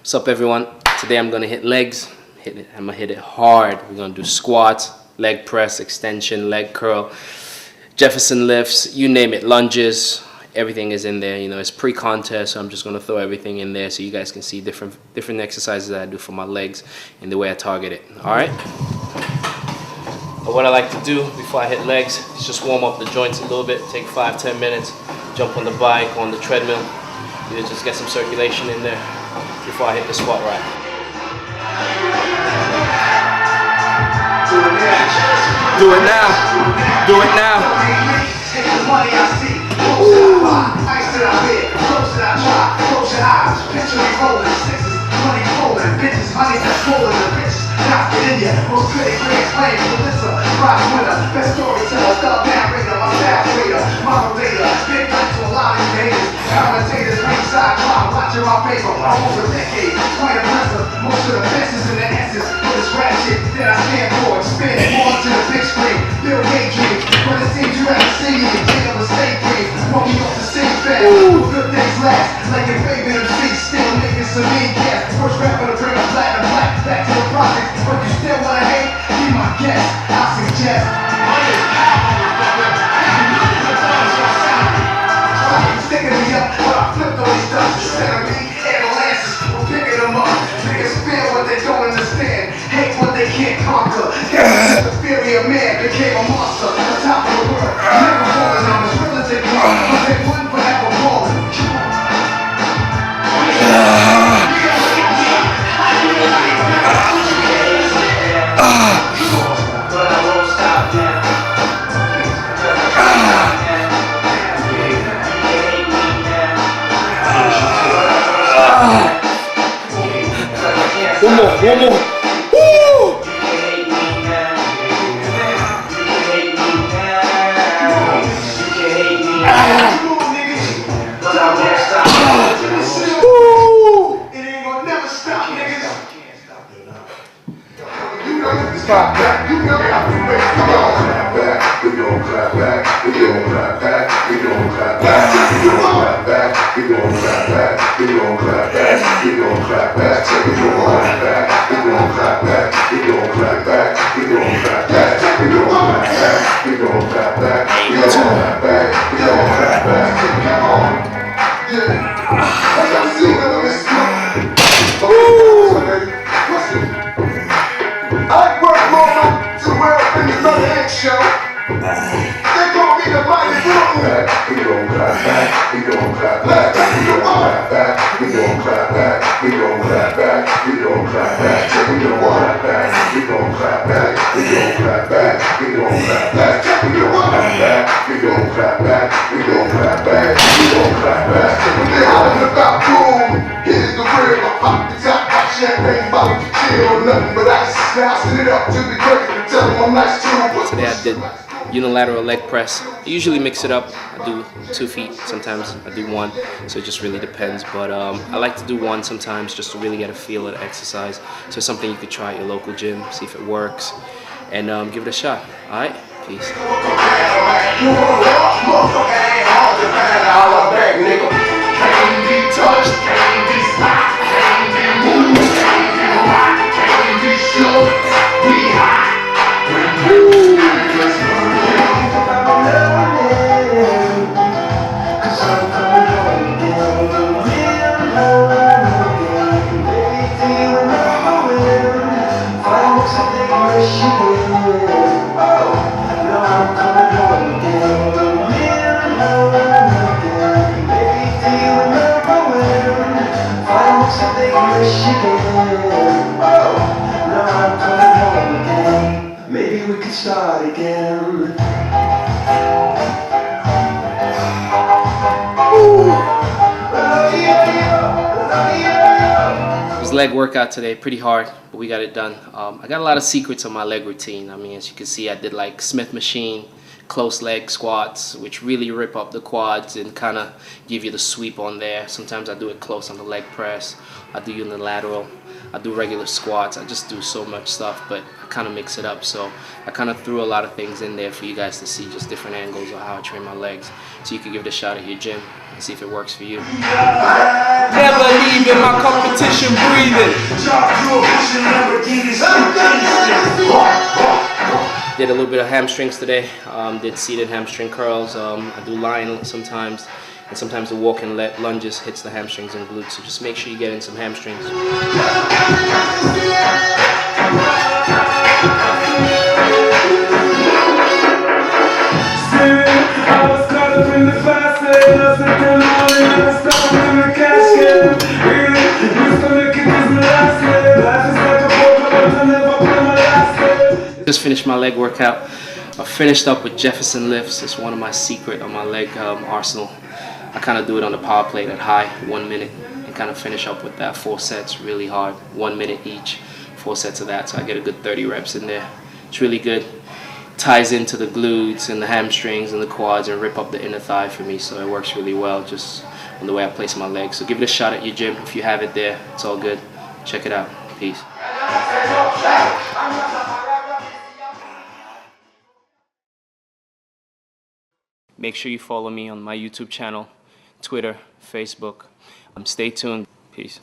What's up, everyone? Today I'm gonna hit legs. I'm gonna hit it hard. We're gonna do squats, leg press, extension, leg curl, Jefferson lifts, you name it, lunges. Everything is in there. You know, it's pre-contest, so I'm just gonna throw everything in there so you guys can see different exercises that I do for my legs and the way I target it. All right. But what I like to do before I hit legs is just warm up the joints a little bit. Take 5-10 minutes. Jump on the bike, on the treadmill. You just get some circulation in there before I hit the squat rack. Do it now. Do it now. Watching my paper over decades, quite impressive. Most of the best is in the essence of this rap shit that I stand for. Expanding more to the big screen, build daydreams. But it seems you haven't seen me in jail or state dreams. Want me off the same fast, good things last. Like your favorite MC, still making some mean gas. First rapper to bring a platinum black back to the project. But you still wanna hate? Be my guest, I suggest. Sticking me up, but I flipped all these stuff instead of me. Avalanches, we're picking them up. Niggas feel what they don't understand, hate what they can't conquer. The inferior man became a monster, the top of the world. Never falling on his relative, but they wouldn't forever falling. But I won't stop now. One more. Woo! It ain't gonna never stop, niggas. Stop that, you know how to make it. We gon' clap back, we gon' clap back, we gon' clap back, we gon' clap back, we gon' clap back, we gon' clap back, we gon' clap back, we gon' clap back, we gon' clap back, we gon' clap back, we gon' clap back, we gon' clap back, we gon' clap back, we gon' clap back, we gon' clap back. Come on, yeah. As I see them, it's I work more to wear up in this other egg show. They gon' be the mighty Brooklyn. We gon' clap back, we gon' clap back, we gon' clap back, we gon' clap back, we gon' clap back, we gon' clap back, we gon' clap back, we gon' clap back, we gon' clap back, we gon' clap back, we gon' clap back, we gon' clap back, we gon' clap back, we gon' clap back. When they hollering about boom, here's the real. I pop the top, pop champagne, bottle to chill, nothing but ice. Now I sit it up to the credit, tell them I'm nice too. Today I did unilateral leg press. I usually mix it up. I do 2 feet, sometimes I do 1, so it just really depends. But I like to do 1 sometimes just to really get a feel of the exercise. So it's something you could try at your local gym, see if it works, and give it a shot. All right, peace. Maybe we could start again. It was leg workout today, pretty hard, but we got it done. I got a lot of secrets on my leg routine. I mean, as you can see, I did like Smith machine, close leg squats, which really rip up the quads and kind of give you the sweep on there. Sometimes I do it close on the leg press. I do unilateral. I do regular squats. I just do so much stuff, but I kind of mix it up. So I kind of threw a lot of things in there for you guys to see, just different angles of how I train my legs. So you can give it a shot at your gym and see if it works for you. Never leaving my competition breathing. Did a little bit of hamstrings today. Did seated hamstring curls. I do lying sometimes, and sometimes the walking lunges hits the hamstrings and glutes. So just make sure you get in some hamstrings. Just finished my leg workout. I finished up with Jefferson lifts. It's one of my secret on my leg arsenal. I kind of do it on the power plate at high, 1 minute, and kind of finish up with that 4 sets really hard, 1 minute each, 4 sets of that. So I get a good 30 reps in there. It's really good. Ties into the glutes and the hamstrings and the quads and rip up the inner thigh for me. So it works really well just on the way I place my legs. So give it a shot at your gym if you have it there. It's all good. Check it out. Peace. Make sure you follow me on my YouTube channel, Twitter, Facebook. Stay tuned. Peace.